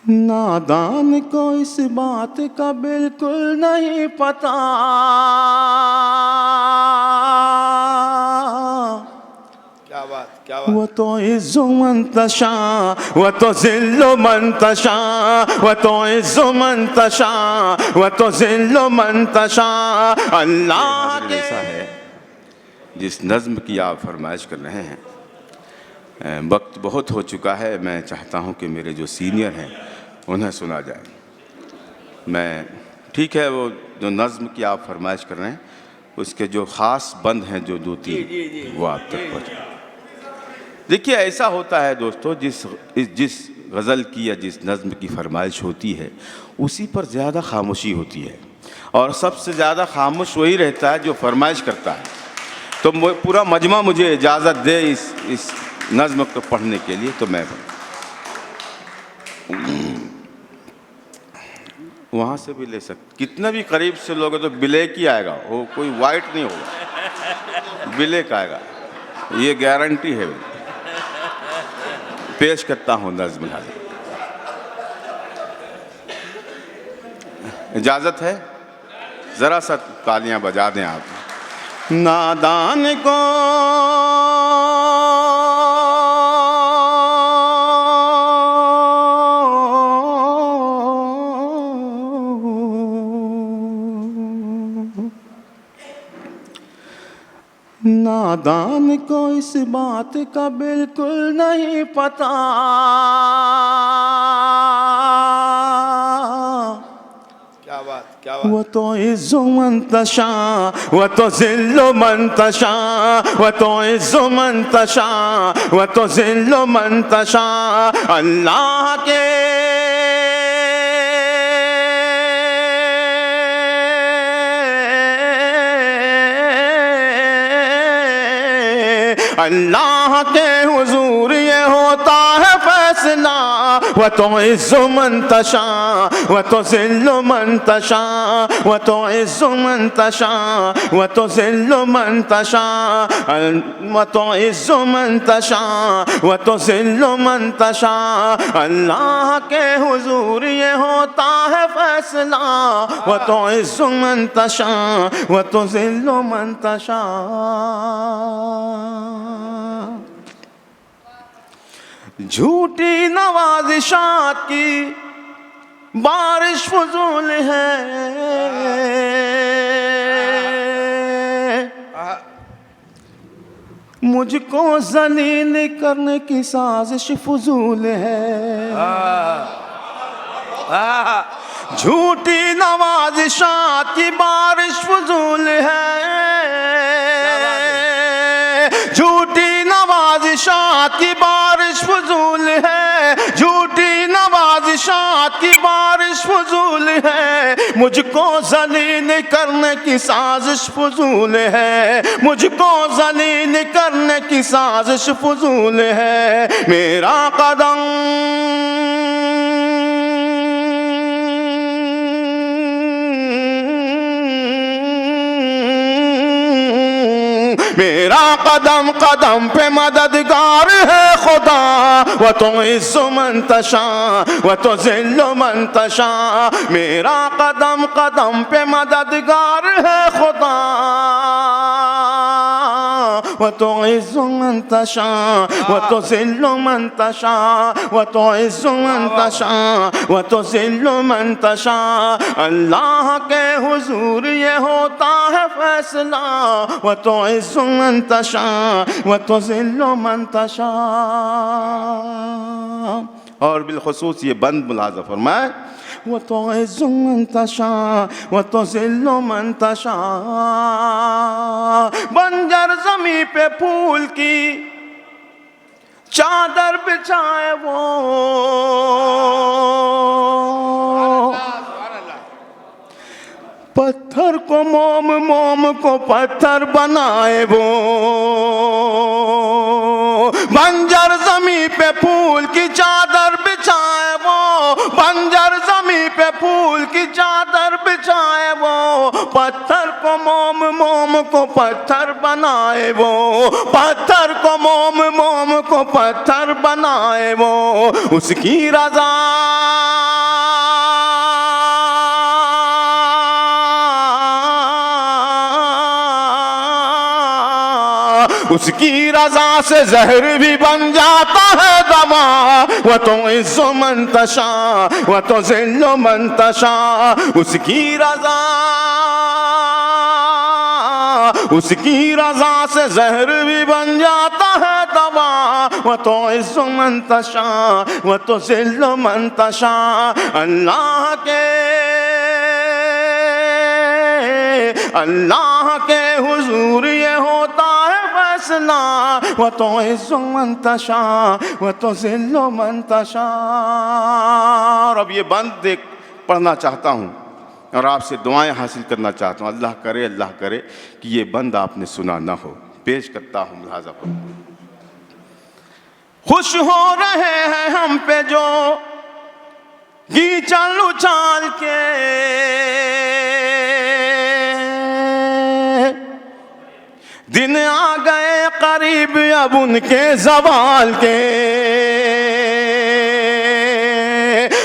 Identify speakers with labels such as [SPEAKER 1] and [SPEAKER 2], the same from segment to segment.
[SPEAKER 1] नादान को इस बात का बिल्कुल नहीं पता,
[SPEAKER 2] क्या बात, क्या बात।
[SPEAKER 1] वो तो इज़्ज़ु मंतशा वो तो ज़िल्लु मंतशा, वो तो इज़्ज़ु मंतशा वो तो ज़िल्लु मंतशा। अल्लाह के ऐसा है जिस नज़्म की आप फरमाइश कर रहे हैं। वक्त बहुत हो चुका है, मैं चाहता हूं कि मेरे जो सीनियर हैं उन्हें सुना जाए। मैं ठीक है, वो जो नज़्म की आप फरमाइश कर रहे हैं उसके जो ख़ास बंद हैं, जो दो तीन, वो आप तक पहुँचे। देखिए, ऐसा होता है दोस्तों, जिस गज़ल की या जिस नज़्म की फरमाइश होती है उसी पर ज़्यादा खामोशी होती है, और सबसे ज़्यादा खामोश वही रहता है जो फरमाइश करता है। तो पूरा मजमा मुझे इजाज़त दे इस नज़्म को पढ़ने के लिए, तो मैं वहाँ से भी ले सकते, कितना भी करीब से लोगे तो ब्लैक ही आएगा, वो कोई वाइट नहीं होगा, ब्लैक आएगा, ये गारंटी है। पेश करता हूँ नज़्म हाज़िर। इजाज़त है? ज़रा सा तालियां बजा दें आप। नादान को नादान को इस बात का बिल्कुल नहीं पता,
[SPEAKER 2] क्या बात, क्या बात।
[SPEAKER 1] वो तो इज़्ज़ु मंतशा वो तो ज़िल्लु मंतशा, वो तो इज़्ज़ु मंतशा वो तो ज़िल्लु मंतशा। अल्लाह के अल्लाह के हुजूर ये होता है फैसला, वो तो इज़्ज़ु मंतशा वो तो ज़िल्लु मंतशा, वो तो इज़्ज़ु मंतशा वो तो ज़िल्लु मंतशा, वो तो इज़्ज़ु मंतशा वो तो ज़िल्लु मंतशा। अल्लाह के हुजूर ये होता है फैसला, वो तो इज़्ज़ु मंतशा वो तो ज़िल्लु मंतशा। झूठी नवाज़िशात की बारिश फजूल है, मुझको ज़लील करने की साजिश फजूल है। झूठी नवाज़िशात की बारिश फजूल है, झूठी नवाज़िशात की बारिश फजूल है, झूठी नवाज़िशात की बारिश फजूल है, मुझको ज़लील करने की साजिश फजूल है, मुझको ज़लील करने की साजिश फजूल है। मेरा कदम मेरा कदम कदम पे मददगार है खुदा, वो तो इज़्ज़ु मंतशा वो तो ज़िल्लु मंतशा। मेरा कदम कदम पे मददगार है खुदा, वो तो इज़्ज़ु मंतशा वो तो ज़िल्लु मंतशा, वो तो इज़्ज़ु मंतशा वो तो ज़िल्लु मंतशा। अल्लाह के हुजूर ये होता है फैसला, वो तो इज़्ज़ु मंतशा वो तो ज़िल्लु मंतशा। और बिलखुसूस ये बंद मुलाज़ा फरमाए, वो तो इज़्ज़ु मंतशा वो तो ज़िल्लु मंतशा। बंजर ज़मीं पे फूल की चादर बिछाए वो, पत्थर को मोम मोम को पत्थर बनाए वो। बंजर ज़मीं पे फूल की चादर बिछाए वो, बंजर ज़मीं पे फूल की चादर बिछाए वो, पत्थर को मोम मोम को पत्थर बनाए वो, पत्थर को मोम मोम को पत्थर बनाए वो। उसकी रज़ा उसकी रजा से जहर भी बन जाता है दवा। व तो इज़्ज़ु मन तशा व तो ज़िल्लु मन तशा, उसकी रजा से जहर भी बन जाता है दवा। व तो इज़्ज़ु मन तशा व तो ज़िल्लु मन तशा, अल्लाह के हुजूर ये होता है फैसला। व तो इज़्ज़ु मन तशा व तो ज़िल्लु मन तशा। और अब ये बंद देख पढ़ना चाहता हूँ और आपसे दुआएं हासिल करना चाहता हूँ। अल्लाह करे कि ये बंद आपने सुना ना हो। पेश करता हूँ मुलाज़ा पर। खुश हो रहे हैं हम पे जो कीचड़ उछाल के, दिन आ गए करीब अब उनके ज़वाल के।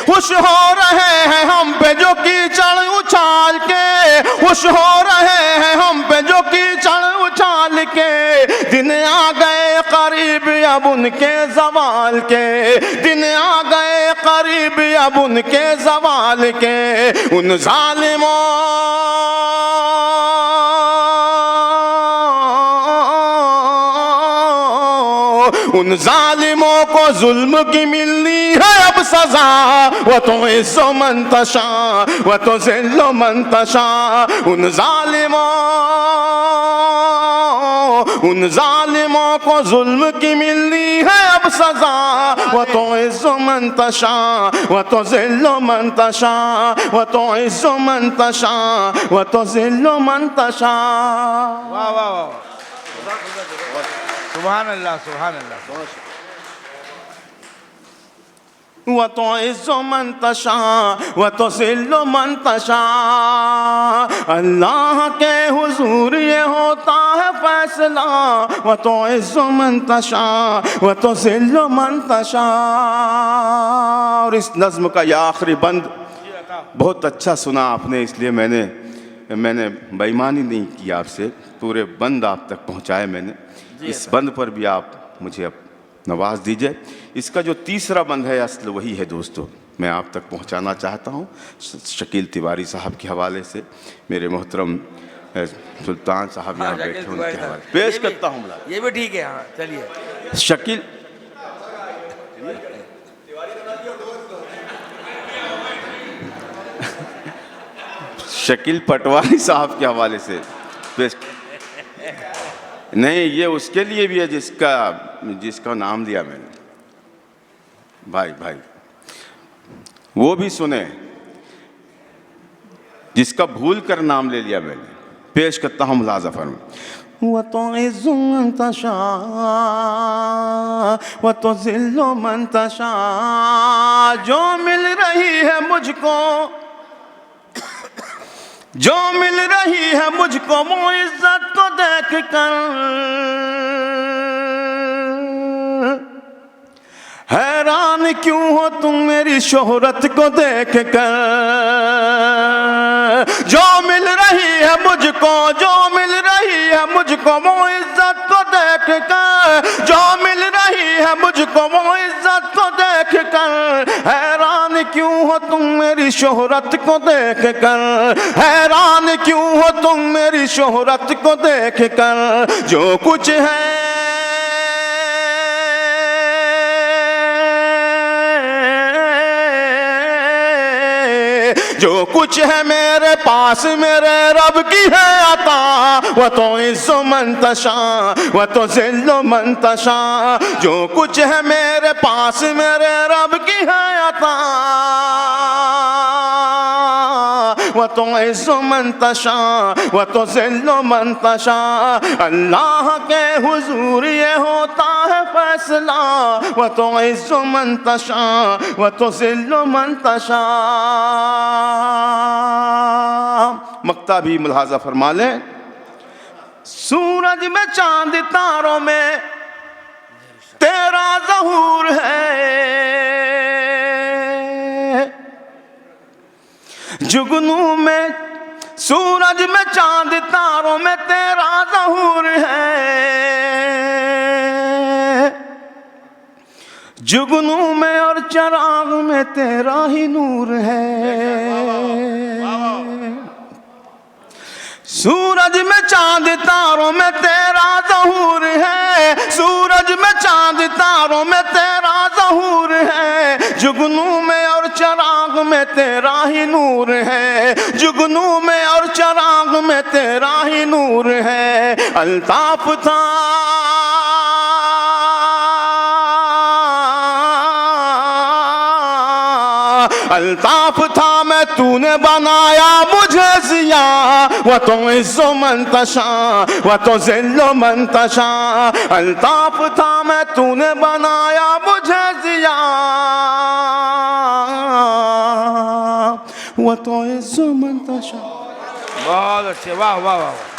[SPEAKER 1] खुश हो रहे हैं हम पे जो कीचड़ उछाल के, खुश हो रहे हैं हम पे जो कीचड़ उछाल के, दिन आ गए करीब अब उनके ज़वाल के, दिन आ गए करीब अब उनके ज़वाल के। उन ज़ालिमों को जुल्म की मिलनी है अब सजा। व तो इज़्ज़ु मन तशा व तो ज़िल्लु मन तशा, उन जालिमों को जुल्म की मिलनी है अब सजा। व तो इज़्ज़ु मन तशा व तो ज़िल्लु मन तशा, व तो इज़्ज़ु मन तशा व तो ज़िल्लु मन तशा।
[SPEAKER 2] वाह वाह वाह, सुभान अल्लाह सुभान अल्लाह।
[SPEAKER 1] व तो इज़्ज़ु मन तशा व तो ज़िल्लु मन तशा, अल्लाह के हुजूर ये होता है फैसला। व तो इज़्ज़ु मन तशा व तो ज़िल्लु मन तशा। और इस नज़्म का यह आखिरी बंद बहुत अच्छा सुना आपने, इसलिए मैंने बेईमानी नहीं की आपसे, पूरे बंद आप तक पहुँचाए मैंने। इस बंद पर भी आप मुझे अब नवाज दीजिए। इसका जो तीसरा बंद है असल वही है दोस्तों, मैं आप तक पहुंचाना चाहता हूं शकील तिवारी साहब के हवाले से। मेरे मोहतरम सुल्तान साहब यहाँ बैठे हैं, उनके हवाले पेश करता हूँ।
[SPEAKER 2] ये भी ठीक है, हाँ चलिए।
[SPEAKER 1] शकील पटवारी साहब के हवाले से पेश। नहीं, ये उसके लिए भी है जिसका नाम लिया मैंने। भाई वो भी सुने जिसका भूल कर नाम ले लिया मैंने। पेश करता हूँ मुलाज़ा फरमाएं। व तो इज़्ज़ु मन तशा व तो ज़िल्लु मन तशा, जो मिल रही है मुझको वो इज्जत को देख कर, हैरान क्यों हो तुम मेरी शोहरत को देख कर। जो मिल रही है मुझको वो इज्जत को देख कर, जो मिल रही है मुझको वो इज्जत को देख कर, हैरान क्यों हो तुम मेरी शोहरत को देख कर, हैरान क्यों हो तुम मेरी शोहरत को देख कर। जो कुछ है मेरे पास मेरे रब की है अता। व तो इज़्ज़ु मन तशा व तो ज़िल्लु मन तशा, जो कुछ है मेरे पास मेरे रब की है अता। व तो इज़्ज़ु मन तशा व तो ज़िल्लु मन तशा, अल्लाह के हुजूर ये होता है फैसला। व तो इज़्ज़ु मन तशा व तो ज़िल्लु मन तशा। मक्ता भी मुलाहाजा फरमा लें। सूरज में चांद तारों में तेरा ज़हूर है, जुगनू में सूरज में चांद तारों में तेरा ज़हूर है, जुगनू में और चराग में तेरा ही नूर है। सूरज में चांद तारों में तेरा ज़हूर है, सूरज में चांद तारों में तेरा ज़हूर है, जुगनू में और चराग में तेरा ही नूर है, जुगनू में और चराग में तेरा ही नूर है। अल्ताफ था अल्ताफ था मैं तूने बनाया मुझे जिया, व तो इज़्ज़ो मन तशा व तो ज़िल्लो मन तशा। अल्ताफ था मैं तूने बनाया मुझे जिया, व तो इज़्ज़ो मन तशा।
[SPEAKER 2] बहुत अच्छे, वाह वाह वाह।